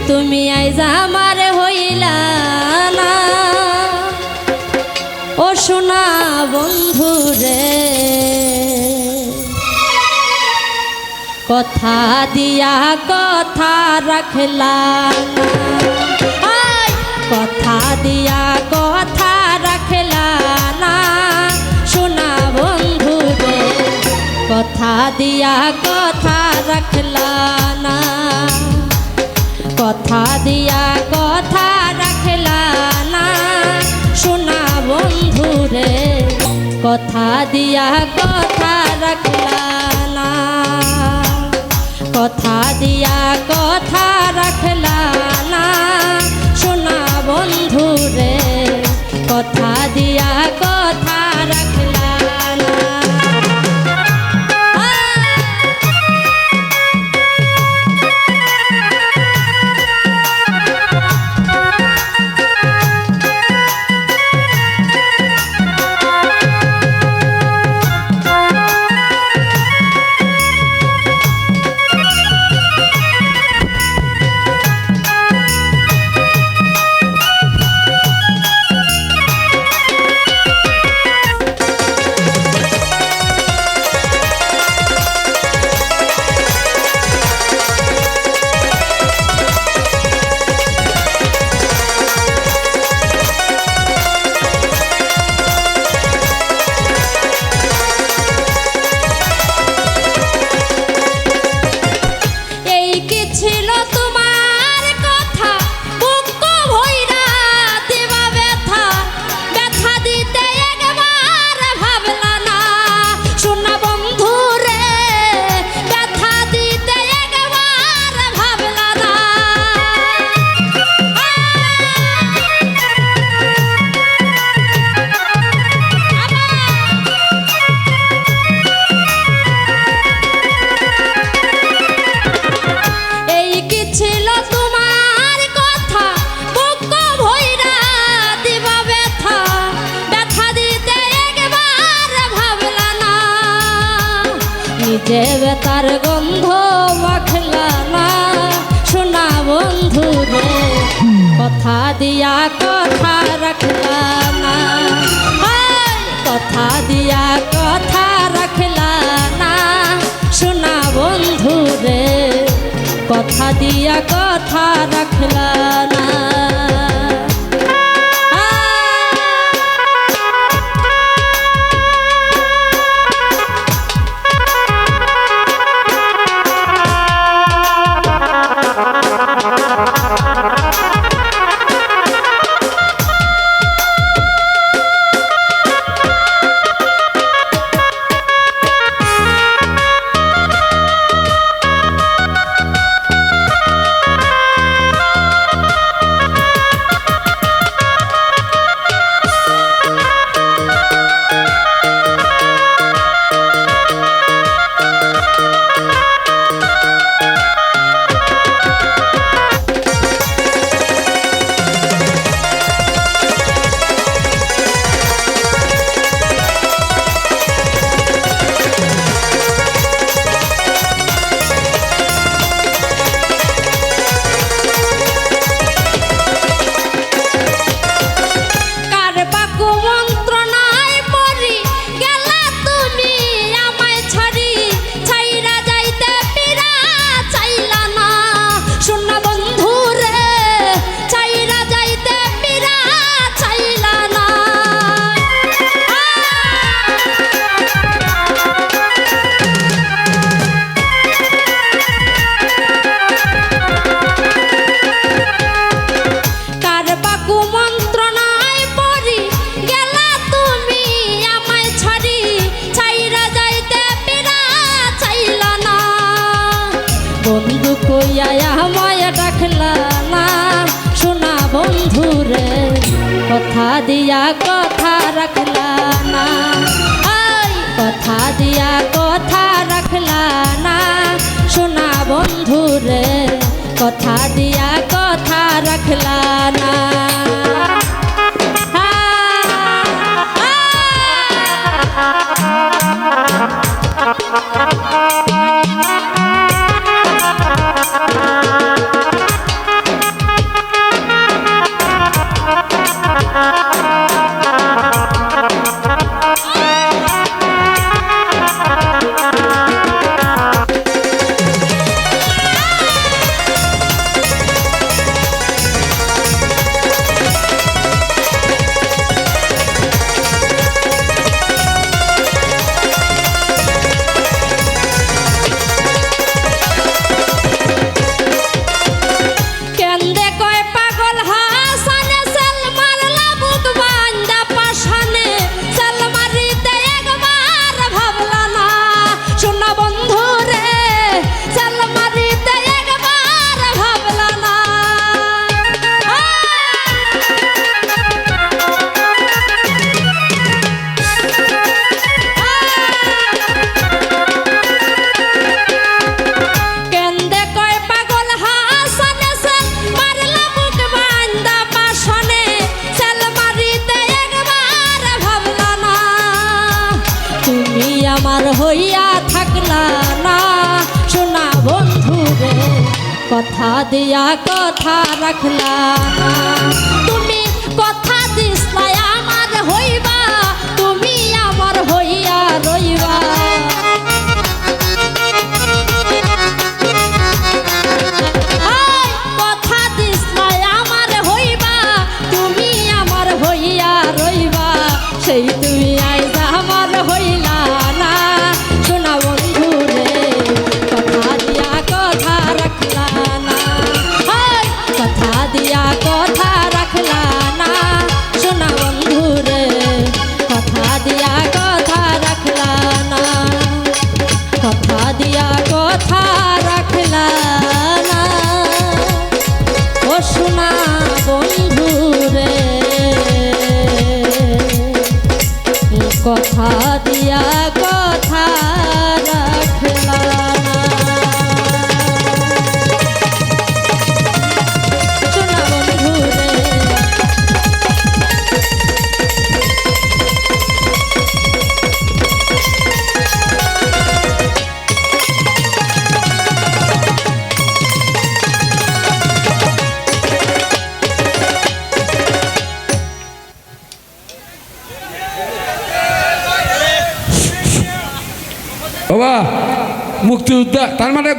তুমি আইজ আমার হইলা না ও সোনা বন্ধু রে কথা দিয়া কথা রাখলা না কথা দিয়া কথা রাখলা না সোনা বন্ধু রে কথা দিয়া কথা রাখলা না কথা দিয়া কথা রাখলা না সোনা বন্ধু রে কথা দিয়া কথা রাখলা না কথা দিয়া কথা রাখলা না সোনা বন্ধু রে কথা দিয়া কথা রাখলা না যে বেতার গন্ধ মাখলা না সোনা বন্ধু রে কথা দিয়া কথা রাখলা না কথা দিয়া কথা রাখলা না সোনা বন্ধু রে কথা দিয়া কথা রাখলা না বন্ধু কইয়া আমায় ডাকলা না সোনা বন্ধু রে কথা দিয়া কথা রাখলা না কথা দিয়া কথা রাখলা না সোনা বন্ধু রে কথা দিয়া কথা রাখলা না কথা দিয়া কথা রাখলা না তুমি কথা দিসলাই আমার হইবা তুমি আমার হইয়া রইবা কথা দিসলাই আমার হইবা তুমি আমার হইয়া রইবা সেই তুমি আইজ আমার হইলা না শোনা বন্ধু রে কথা দিয়া কথা রাখলা না কথা দিয়া কথা রাখলা না শোনা বন্ধু রে কথা দিয়া কথা রাখলা না কথা দিয়া কথা রাখলা না ও শোনা বন্ধু রে কথা দিয়া কথা রাখলা না শোনা বন্ধু রে বাবা মুক্তিযোদ্ধা তার মানে